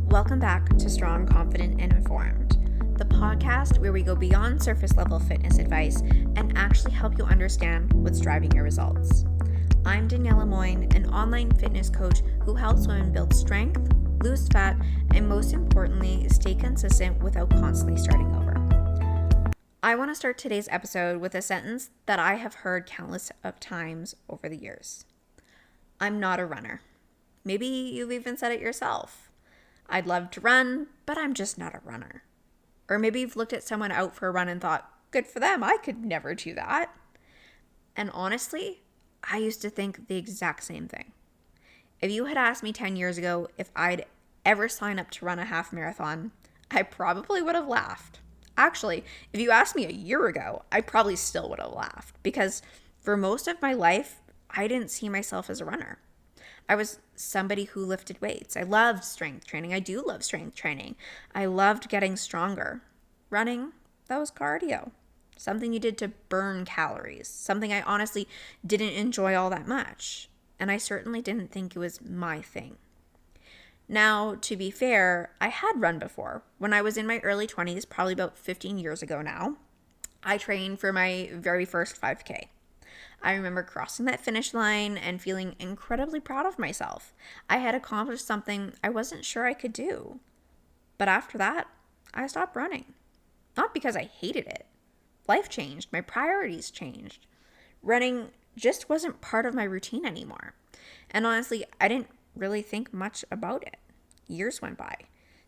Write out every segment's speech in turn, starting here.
Welcome back to Strong, Confident, and Informed, the podcast where we go beyond surface level fitness advice and actually help you understand what's driving your results. I'm Danielle Lemoyne, an online fitness coach who helps women build strength, lose fat, and most importantly, stay consistent without constantly starting over. I want to start today's episode with a sentence that I have heard countless of times over the years. I'm not a runner. Maybe you've even said it yourself. I'd love to run, but I'm just not a runner. Or maybe you've looked at someone out for a run and thought, good for them, I could never do that. And honestly, I used to think the exact same thing. If you had asked me 10 years ago if I'd ever sign up to run a half marathon, I probably would have laughed. Actually, if you asked me a year ago, I probably still would have laughed because for most of my life, I didn't see myself as a runner. I was somebody who lifted weights. I loved strength training. I do love strength training. I loved getting stronger. Running, that was cardio. Something you did to burn calories. Something I honestly didn't enjoy all that much. And I certainly didn't think it was my thing. Now, to be fair, I had run before. When I was in my early 20s, probably about 15 years ago now, I trained for my very first 5K. I remember crossing that finish line and feeling incredibly proud of myself. I had accomplished something I wasn't sure I could do. But after that, I stopped running. Not because I hated it. Life changed. My priorities changed. Running just wasn't part of my routine anymore. And honestly, I didn't really think much about it. Years went by.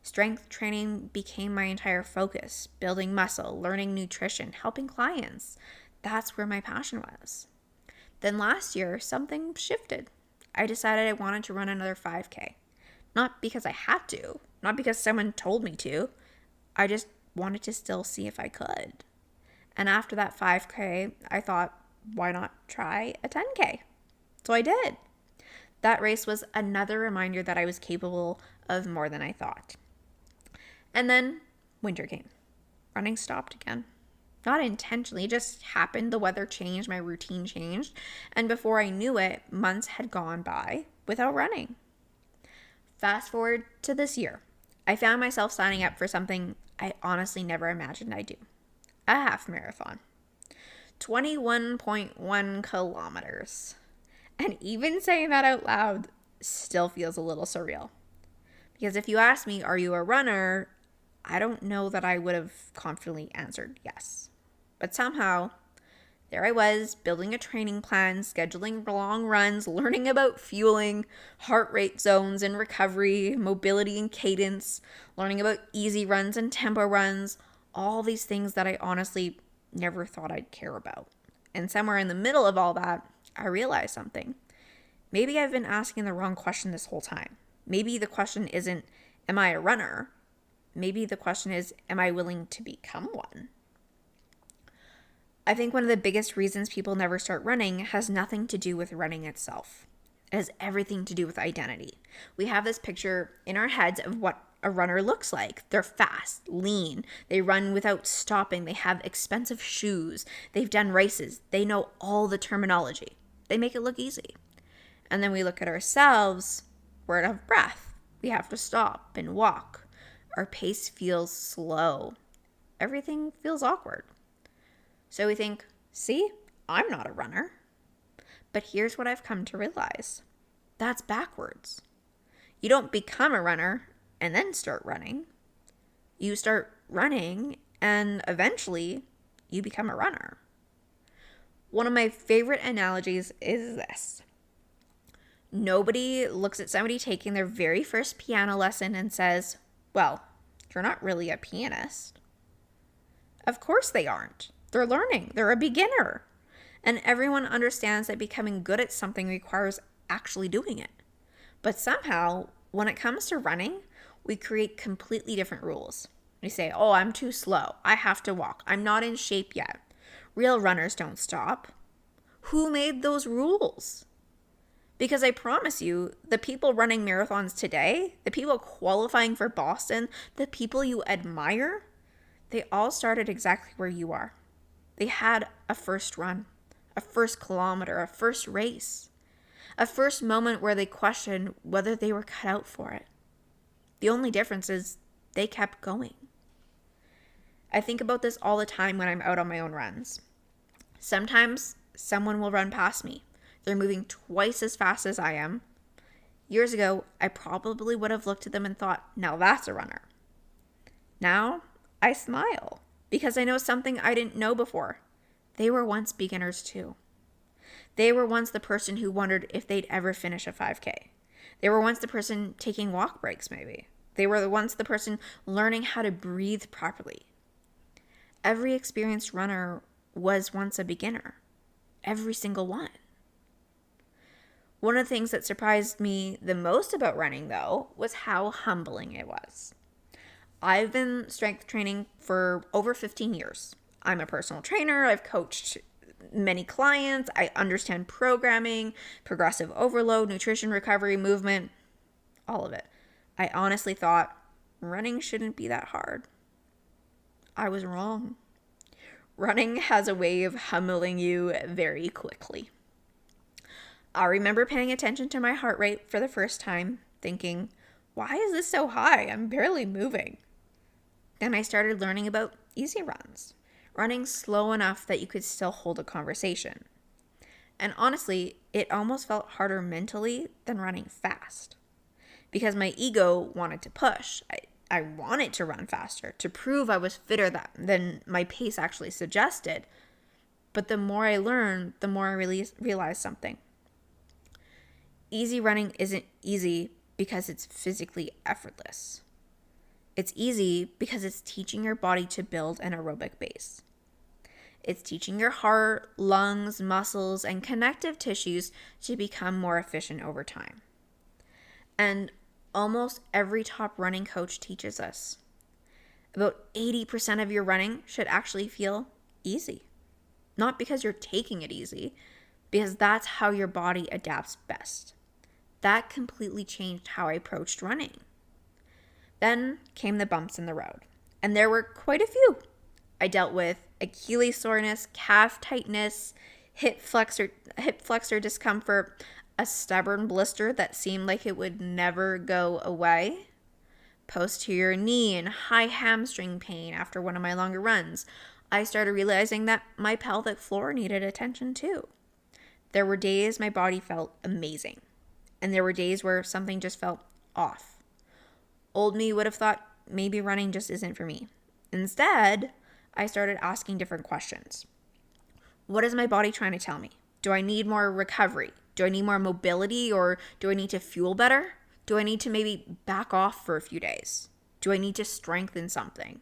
Strength training became my entire focus. Building muscle, learning nutrition, helping clients. That's where my passion was. Then last year, something shifted. I decided I wanted to run another 5K. Not because I had to, not because someone told me to. I just wanted to still see if I could. And after that 5K, I thought, why not try a 10K? So I did. That race was another reminder that I was capable of more than I thought. And then winter came. Running stopped again. Not intentionally, it just happened. The weather changed, my routine changed, and before I knew it, months had gone by without running. Fast forward to this year, I found myself signing up for something I honestly never imagined I'd do. A half marathon. 21.1 kilometers. And even saying that out loud still feels a little surreal. Because if you ask me, are you a runner? I don't know that I would have confidently answered yes. But somehow, there I was, building a training plan, scheduling long runs, learning about fueling, heart rate zones and recovery, mobility and cadence, learning about easy runs and tempo runs, all these things that I honestly never thought I'd care about. And somewhere in the middle of all that, I realized something. Maybe I've been asking the wrong question this whole time. Maybe the question isn't, am I a runner? Maybe the question is, am I willing to become one? I think one of the biggest reasons people never start running has nothing to do with running itself. It has everything to do with identity. We have this picture in our heads of what a runner looks like. They're fast, lean, they run without stopping, they have expensive shoes, they've done races, they know all the terminology. They make it look easy. And then we look at ourselves, we're out of breath. We have to stop and walk. Our pace feels slow. Everything feels awkward. So we think, see, I'm not a runner. But here's what I've come to realize. That's backwards. You don't become a runner and then start running. You start running and eventually you become a runner. One of my favorite analogies is this. Nobody looks at somebody taking their very first piano lesson and says, well, you're not really a pianist. Of course they aren't. They're learning. They're a beginner. And everyone understands that becoming good at something requires actually doing it. But somehow, when it comes to running, we create completely different rules. We say, oh, I'm too slow. I have to walk. I'm not in shape yet. Real runners don't stop. Who made those rules? Because I promise you, the people running marathons today, the people qualifying for Boston, the people you admire, they all started exactly where you are. They had a first run, a first kilometer, a first race, a first moment where they questioned whether they were cut out for it. The only difference is they kept going. I think about this all the time when I'm out on my own runs. Sometimes someone will run past me. They're moving twice as fast as I am. Years ago, I probably would have looked at them and thought, now that's a runner. Now, I smile because I know something I didn't know before. They were once beginners too. They were once the person who wondered if they'd ever finish a 5K. They were once the person taking walk breaks, maybe. They were once the person learning how to breathe properly. Every experienced runner was once a beginner. Every single one. One of the things that surprised me the most about running, though, was how humbling it was. I've been strength training for over 15 years. I'm a personal trainer. I've coached many clients. I understand programming, progressive overload, nutrition, recovery, movement, all of it. I honestly thought running shouldn't be that hard. I was wrong. Running has a way of humbling you very quickly. I remember paying attention to my heart rate for the first time, thinking, why is this so high? I'm barely moving. Then I started learning about easy runs, running slow enough that you could still hold a conversation. And honestly, it almost felt harder mentally than running fast. Because my ego wanted to push. I wanted to run faster, to prove I was fitter than my pace actually suggested. But the more I learned, the more I realized something. Easy running isn't easy because it's physically effortless. It's easy because it's teaching your body to build an aerobic base. It's teaching your heart, lungs, muscles, and connective tissues to become more efficient over time. And almost every top running coach teaches us. About 80% of your running should actually feel easy. Not because you're taking it easy, because that's how your body adapts best. That completely changed how I approached running. Then came the bumps in the road, and there were quite a few. I dealt with Achilles soreness, calf tightness, hip flexor discomfort, a stubborn blister that seemed like it would never go away, posterior knee and high hamstring pain after one of my longer runs. I started realizing that my pelvic floor needed attention too. There were days my body felt amazing, and there were days where something just felt off. Old me would have thought maybe running just isn't for me. Instead, I started asking different questions. What is my body trying to tell me? Do I need more recovery? Do I need more mobility, or do I need to fuel better? Do I need to maybe back off for a few days? Do I need to strengthen something?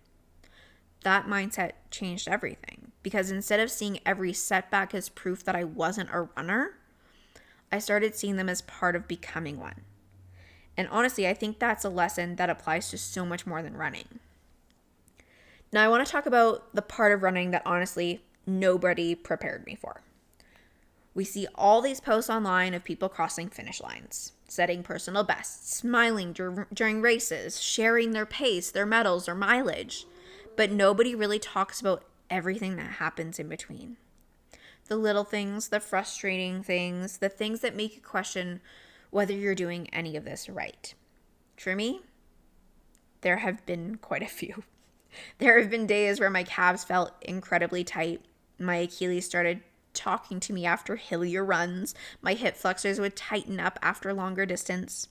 That mindset changed everything, because instead of seeing every setback as proof that I wasn't a runner, I started seeing them as part of becoming one. And honestly, I think that's a lesson that applies to so much more than running. Now, I want to talk about the part of running that honestly nobody prepared me for. We see all these posts online of people crossing finish lines, setting personal bests, smiling during races, sharing their pace, their medals, their mileage. But nobody really talks about everything that happens in between. The little things, the frustrating things, the things that make you question whether you're doing any of this right. For me, there have been quite a few. There have been days where my calves felt incredibly tight. My Achilles started talking to me after hillier runs. My hip flexors would tighten up after longer distance.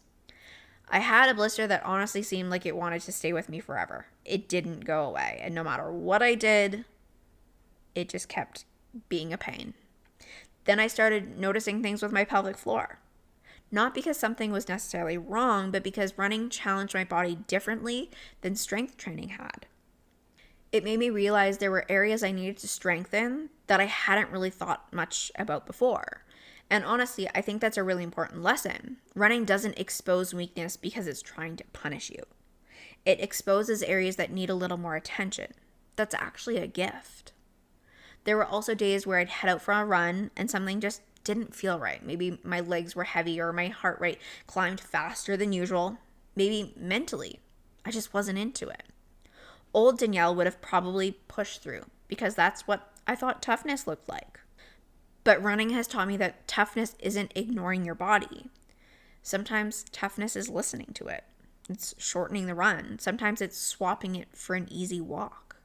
I had a blister that honestly seemed like it wanted to stay with me forever. It didn't go away, and no matter what I did, it just kept being a pain. Then I started noticing things with my pelvic floor. Not because something was necessarily wrong, but because running challenged my body differently than strength training had. It made me realize there were areas I needed to strengthen that I hadn't really thought much about before. And honestly, I think that's a really important lesson. Running doesn't expose weakness because it's trying to punish you. It exposes areas that need a little more attention. That's actually a gift. There were also days where I'd head out for a run and something just didn't feel right. Maybe my legs were heavy or my heart rate climbed faster than usual. Maybe mentally, I just wasn't into it. Old Danielle would have probably pushed through because that's what I thought toughness looked like. But running has taught me that toughness isn't ignoring your body. Sometimes toughness is listening to it. It's shortening the run. Sometimes it's swapping it for an easy walk.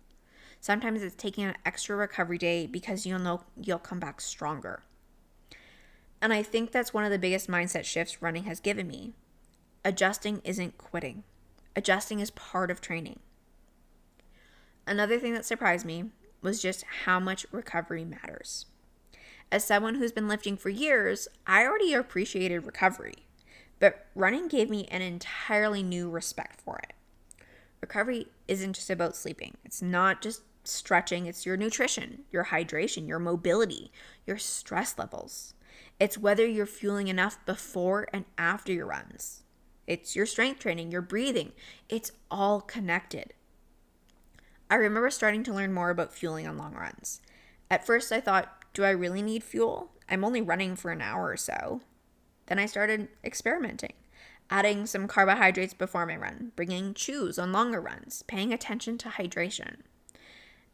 Sometimes it's taking an extra recovery day because you'll know you'll come back stronger. And I think that's one of the biggest mindset shifts running has given me. Adjusting isn't quitting. Adjusting is part of training. Another thing that surprised me was just how much recovery matters. As someone who's been lifting for years, I already appreciated recovery, but running gave me an entirely new respect for it. Recovery isn't just about sleeping. It's not just stretching. It's your nutrition, your hydration, your mobility, your stress levels. It's whether you're fueling enough before and after your runs. It's your strength training, your breathing. It's all connected. I remember starting to learn more about fueling on long runs. At first I thought, do I really need fuel? I'm only running for an hour or so. Then I started experimenting, adding some carbohydrates before my run, bringing chews on longer runs, paying attention to hydration.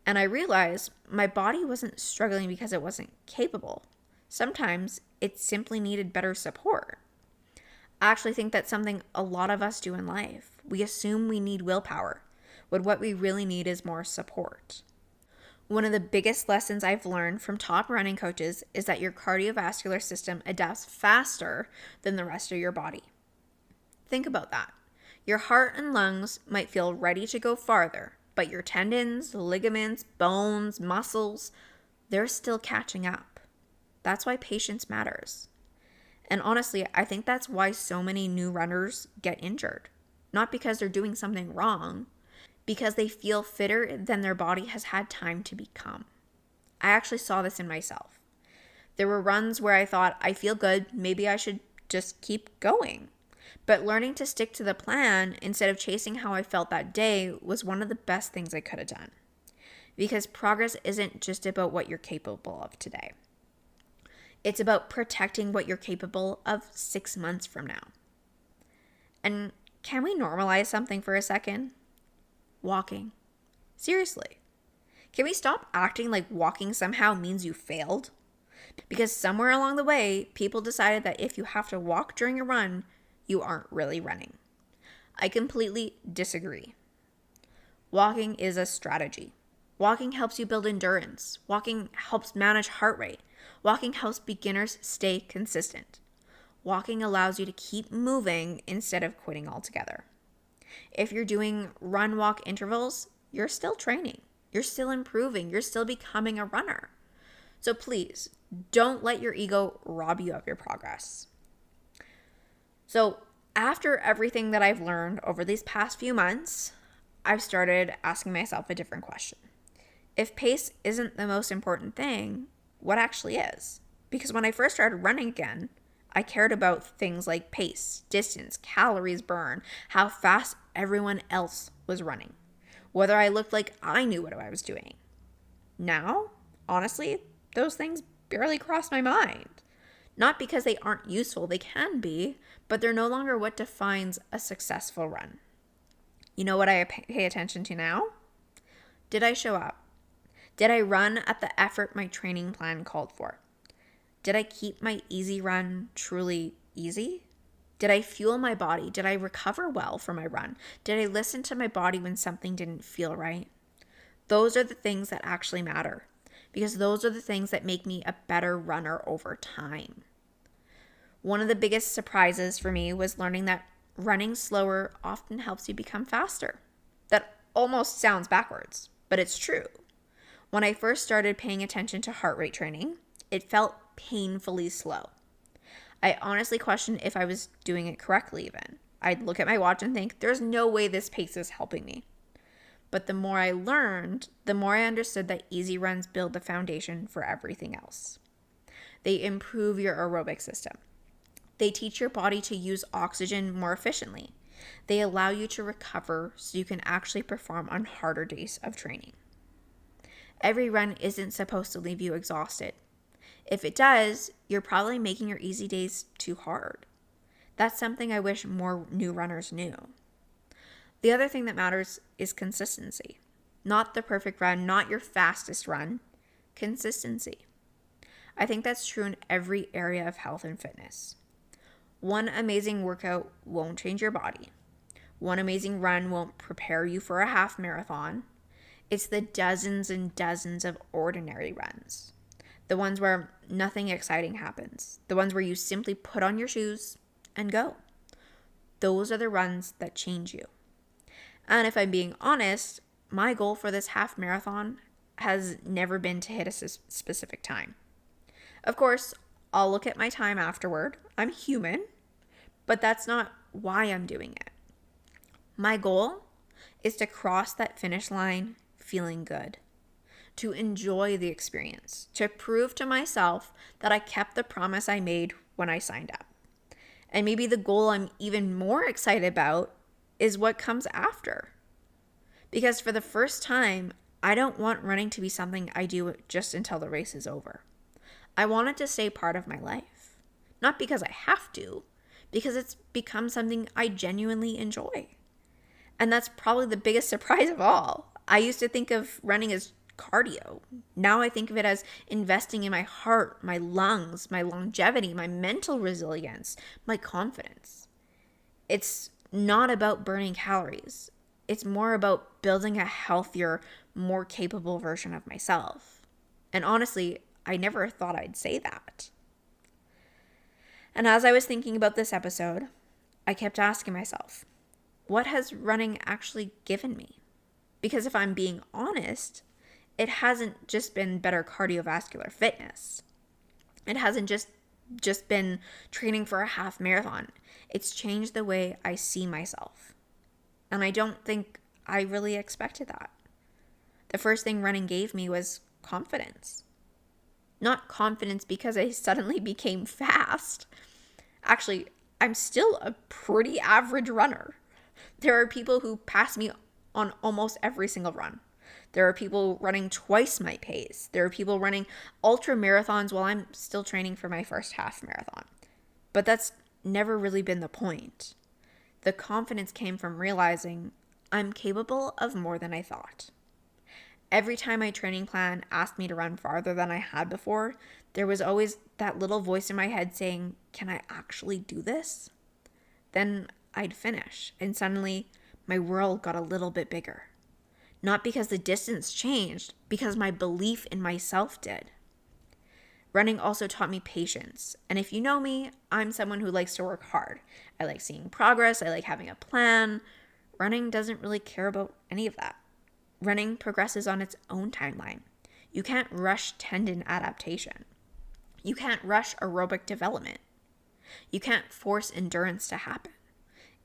And I realized my body wasn't struggling because it wasn't capable. Sometimes it simply needed better support. I actually think that's something a lot of us do in life. We assume we need willpower, when what we really need is more support. One of the biggest lessons I've learned from top running coaches is that your cardiovascular system adapts faster than the rest of your body. Think about that. Your heart and lungs might feel ready to go farther, but your tendons, ligaments, bones, muscles, they're still catching up. That's why patience matters. And honestly, I think that's why so many new runners get injured. Not because they're doing something wrong, because they feel fitter than their body has had time to become. I actually saw this in myself. There were runs where I thought, I feel good, maybe I should just keep going. But learning to stick to the plan instead of chasing how I felt that day was one of the best things I could have done. Because progress isn't just about what you're capable of today. It's about protecting what you're capable of 6 months from now. And can we normalize something for a second? Walking. Seriously. Can we stop acting like walking somehow means you failed? Because somewhere along the way, people decided that if you have to walk during a run, you aren't really running. I completely disagree. Walking is a strategy. Walking helps you build endurance. Walking helps manage heart rate. Walking helps beginners stay consistent. Walking allows you to keep moving instead of quitting altogether. If you're doing run-walk intervals, you're still training. You're still improving. You're still becoming a runner. So please, don't let your ego rob you of your progress. So after everything that I've learned over these past few months, I've started asking myself a different question. If pace isn't the most important thing, what actually is? Because when I first started running again, I cared about things like pace, distance, calories burned, how fast everyone else was running, whether I looked like I knew what I was doing. Now, honestly, those things barely cross my mind. Not because they aren't useful, they can be, but they're no longer what defines a successful run. You know what I pay attention to now? Did I show up? Did I run at the effort my training plan called for? Did I keep my easy run truly easy? Did I fuel my body? Did I recover well from my run? Did I listen to my body when something didn't feel right? Those are the things that actually matter, because those are the things that make me a better runner over time. One of the biggest surprises for me was learning that running slower often helps you become faster. That almost sounds backwards, but it's true. When I first started paying attention to heart rate training, it felt painfully slow. I honestly questioned if I was doing it correctly even. I'd look at my watch and think, there's no way this pace is helping me. But the more I learned, the more I understood that easy runs build the foundation for everything else. They improve your aerobic system. They teach your body to use oxygen more efficiently. They allow you to recover so you can actually perform on harder days of training. Every run isn't supposed to leave you exhausted. If it does, you're probably making your easy days too hard. That's something I wish more new runners knew. The other thing that matters is consistency. Not the perfect run, not your fastest run. Consistency. I think that's true in every area of health and fitness. One amazing workout won't change your body. One amazing run won't prepare you for a half marathon. It's the dozens and dozens of ordinary runs. The ones where nothing exciting happens. The ones where you simply put on your shoes and go. Those are the runs that change you. And if I'm being honest, my goal for this half marathon has never been to hit a specific time. Of course, I'll look at my time afterward. I'm human, but that's not why I'm doing it. My goal is to cross that finish line feeling good, to enjoy the experience, to prove to myself that I kept the promise I made when I signed up. And maybe the goal I'm even more excited about is what comes after. Because for the first time, I don't want running to be something I do just until the race is over. I want it to stay part of my life. Not because I have to, because it's become something I genuinely enjoy. And that's probably the biggest surprise of all. I used to think of running as cardio. Now I think of it as investing in my heart, my lungs, my longevity, my mental resilience, my confidence. It's not about burning calories. It's more about building a healthier, more capable version of myself. And honestly, I never thought I'd say that. And as I was thinking about this episode, I kept asking myself, what has running actually given me? Because if I'm being honest, it hasn't just been better cardiovascular fitness. It hasn't just been training for a half marathon. It's changed the way I see myself. And I don't think I really expected that. The first thing running gave me was confidence. Not confidence because I suddenly became fast. Actually, I'm still a pretty average runner. There are people who pass me on almost every single run. There are people running twice my pace. There are people running ultra marathons while I'm still training for my first half marathon. But that's never really been the point. The confidence came from realizing I'm capable of more than I thought. Every time my training plan asked me to run farther than I had before, there was always that little voice in my head saying, can I actually do this? Then I'd finish, and suddenly my world got a little bit bigger. Not because the distance changed, because my belief in myself did. Running also taught me patience. And if you know me, I'm someone who likes to work hard. I like seeing progress. I like having a plan. Running doesn't really care about any of that. Running progresses on its own timeline. You can't rush tendon adaptation. You can't rush aerobic development. You can't force endurance to happen.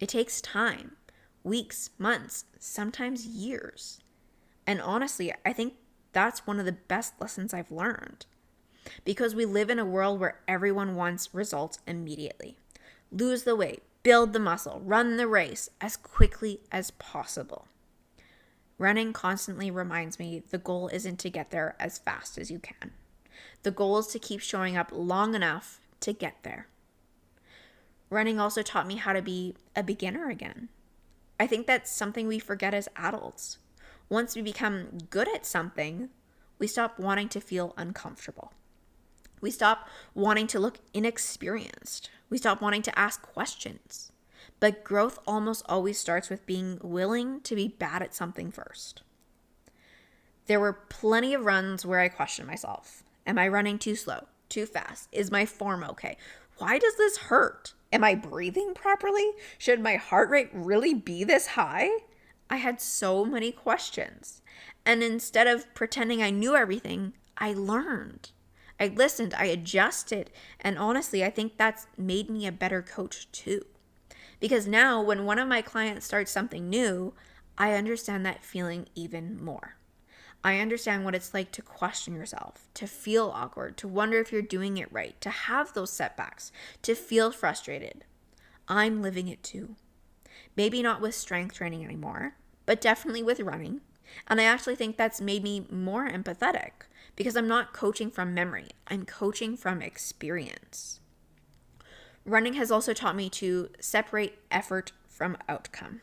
It takes time, weeks, months, sometimes years. And honestly, I think that's one of the best lessons I've learned. Because we live in a world where everyone wants results immediately. Lose the weight, build the muscle, run the race as quickly as possible. Running constantly reminds me the goal isn't to get there as fast as you can. The goal is to keep showing up long enough to get there. Running also taught me how to be a beginner again. I think that's something we forget as adults. Once we become good at something, we stop wanting to feel uncomfortable. We stop wanting to look inexperienced. We stop wanting to ask questions. But growth almost always starts with being willing to be bad at something first. There were plenty of runs where I questioned myself. Am I running too slow? Too fast? Is my form okay? Why does this hurt? Am I breathing properly? Should my heart rate really be this high? I had so many questions. And instead of pretending I knew everything, I learned. I listened, I adjusted, and honestly, I think that's made me a better coach too. Because now when one of my clients starts something new, I understand that feeling even more. I understand what it's like to question yourself, to feel awkward, to wonder if you're doing it right, to have those setbacks, to feel frustrated. I'm living it too. Maybe not with strength training anymore, but definitely with running. And I actually think that's made me more empathetic because I'm not coaching from memory. I'm coaching from experience. Running has also taught me to separate effort from outcome.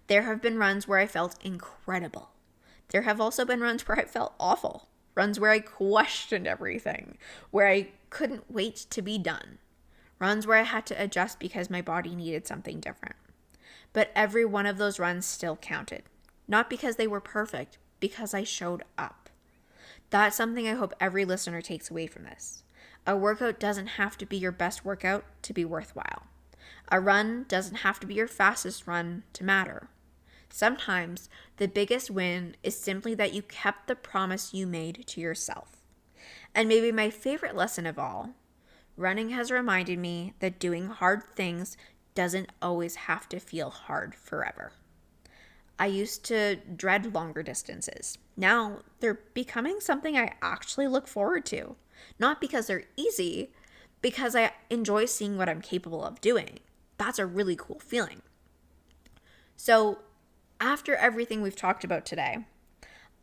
There have been runs where I felt incredible. There have also been runs where I felt awful. Runs where I questioned everything, where I couldn't wait to be done. Runs where I had to adjust because my body needed something different. but every one of those runs still counted. Not because they were perfect, because I showed up. That's something I hope every listener takes away from this. A workout doesn't have to be your best workout to be worthwhile. A run doesn't have to be your fastest run to matter. Sometimes the biggest win is simply that you kept the promise you made to yourself. And maybe my favorite lesson of all, running has reminded me that doing hard things doesn't always have to feel hard forever. I used to dread longer distances. Now they're becoming something I actually look forward to. Not because they're easy, because I enjoy seeing what I'm capable of doing. That's a really cool feeling. So, after everything we've talked about today,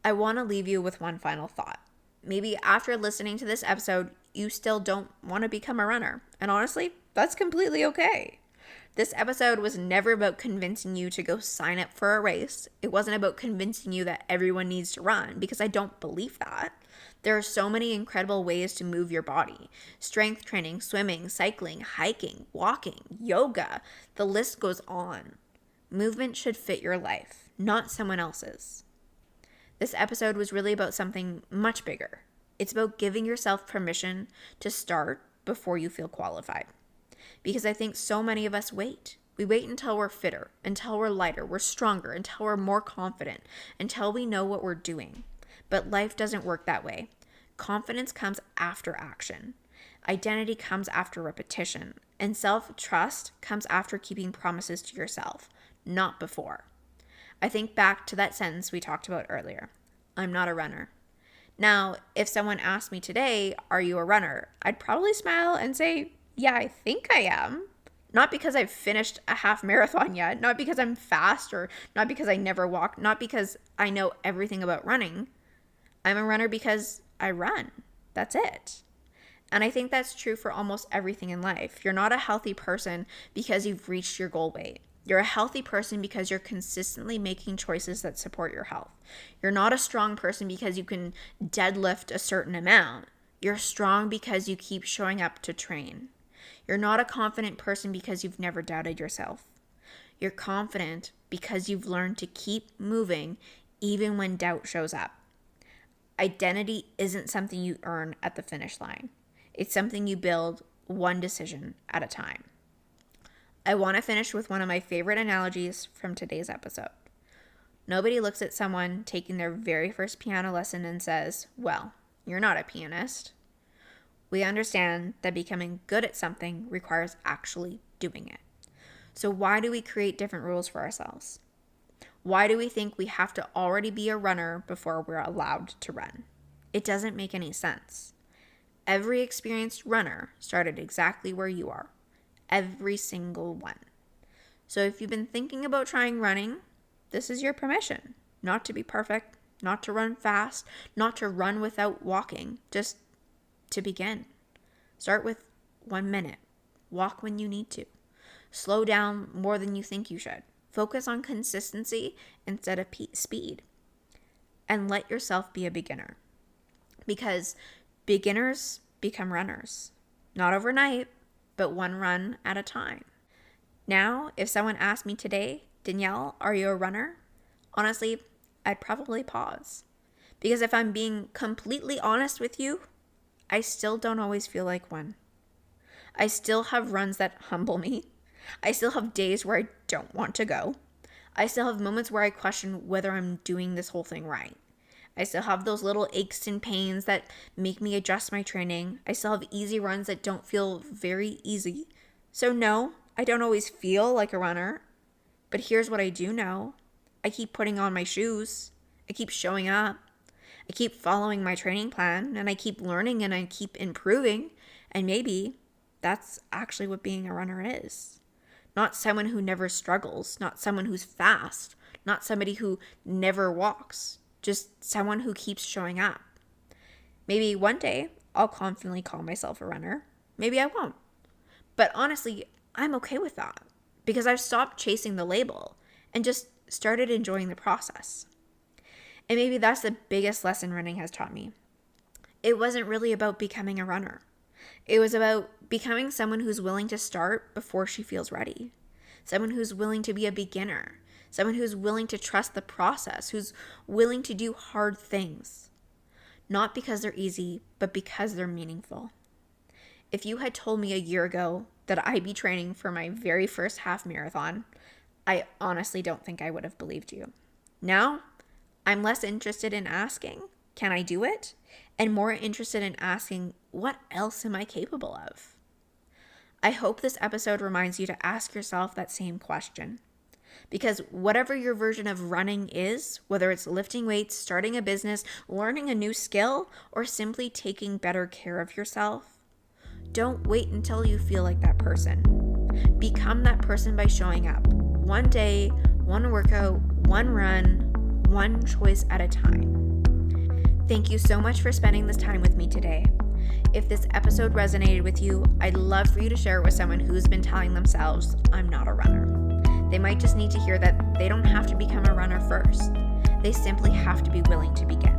I want to leave you with one final thought. Maybe after listening to this episode, you still don't want to become a runner. And honestly, that's completely okay. This episode was never about convincing you to go sign up for a race. It wasn't about convincing you that everyone needs to run, because I don't believe that. There are so many incredible ways to move your body. Strength training, swimming, cycling, hiking, walking, yoga. The list goes on. Movement should fit your life, not someone else's. This episode was really about something much bigger. It's about giving yourself permission to start before you feel qualified. Because I think so many of us wait. We wait until we're fitter, until we're lighter, we're stronger, until we're more confident, until we know what we're doing. But life doesn't work that way. Confidence comes after action. Identity comes after repetition. And self-trust comes after keeping promises to yourself, not before. I think back to that sentence we talked about earlier. I'm not a runner. Now, if someone asked me today, are you a runner? I'd probably smile and say, yeah, I think I am. Not because I've finished a half marathon yet, not because I'm fast, or not because I never walk, not because I know everything about running. I'm a runner because I run. That's it. And I think that's true for almost everything in life. You're not a healthy person because you've reached your goal weight. You're a healthy person because you're consistently making choices that support your health. You're not a strong person because you can deadlift a certain amount. You're strong because you keep showing up to train. You're not a confident person because you've never doubted yourself. You're confident because you've learned to keep moving even when doubt shows up. Identity isn't something you earn at the finish line. It's something you build one decision at a time. I want to finish with one of my favorite analogies from today's episode. Nobody looks at someone taking their very first piano lesson and says, well, you're not a pianist. We understand that becoming good at something requires actually doing it. So why do we create different rules for ourselves? Why do we think we have to already be a runner before we're allowed to run? It doesn't make any sense. Every experienced runner started exactly where you are. Every single one. So if you've been thinking about trying running, this is your permission. Not to be perfect, not to run fast, not to run without walking, just to begin. Start with 1 minute. Walk when you need to. Slow down more than you think you should. Focus on consistency instead of speed. And let yourself be a beginner. Because beginners become runners. Not overnight, but one run at a time. Now, if someone asked me today, Danielle, are you a runner? Honestly, I'd probably pause. Because if I'm being completely honest with you, I still don't always feel like one. I still have runs that humble me. I still have days where I don't want to go. I still have moments where I question whether I'm doing this whole thing right. I still have those little aches and pains that make me adjust my training. I still have easy runs that don't feel very easy. So no, I don't always feel like a runner. But here's what I do know. I keep putting on my shoes. I keep showing up. I keep following my training plan, and I keep learning and I keep improving. And maybe that's actually what being a runner is. Not someone who never struggles, not someone who's fast, not somebody who never walks, just someone who keeps showing up. Maybe one day I'll confidently call myself a runner. Maybe I won't. But honestly, I'm okay with that because I've stopped chasing the label and just started enjoying the process. And maybe that's the biggest lesson running has taught me. It wasn't really about becoming a runner. It was about becoming someone who's willing to start before she feels ready. someone who's willing to be a beginner, someone who's willing to trust the process, who's willing to do hard things. Not because they're easy, but because they're meaningful. If you had told me a year ago that I'd be training for my very first half marathon, I honestly don't think I would have believed you. Now, I'm less interested in asking, can I do it? And more interested in asking, what else am I capable of? I hope this episode reminds you to ask yourself that same question. Because whatever your version of running is, whether it's lifting weights, starting a business, learning a new skill, or simply taking better care of yourself, don't wait until you feel like that person. Become that person by showing up. One day, one workout, one run, one choice at a time. Thank you so much for spending this time with me today. If this episode resonated with you, I'd love for you to share it with someone who's been telling themselves, I'm not a runner. They might just need to hear that they don't have to become a runner first. They simply have to be willing to begin.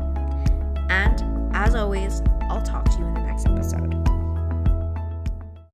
And as always, I'll talk to you in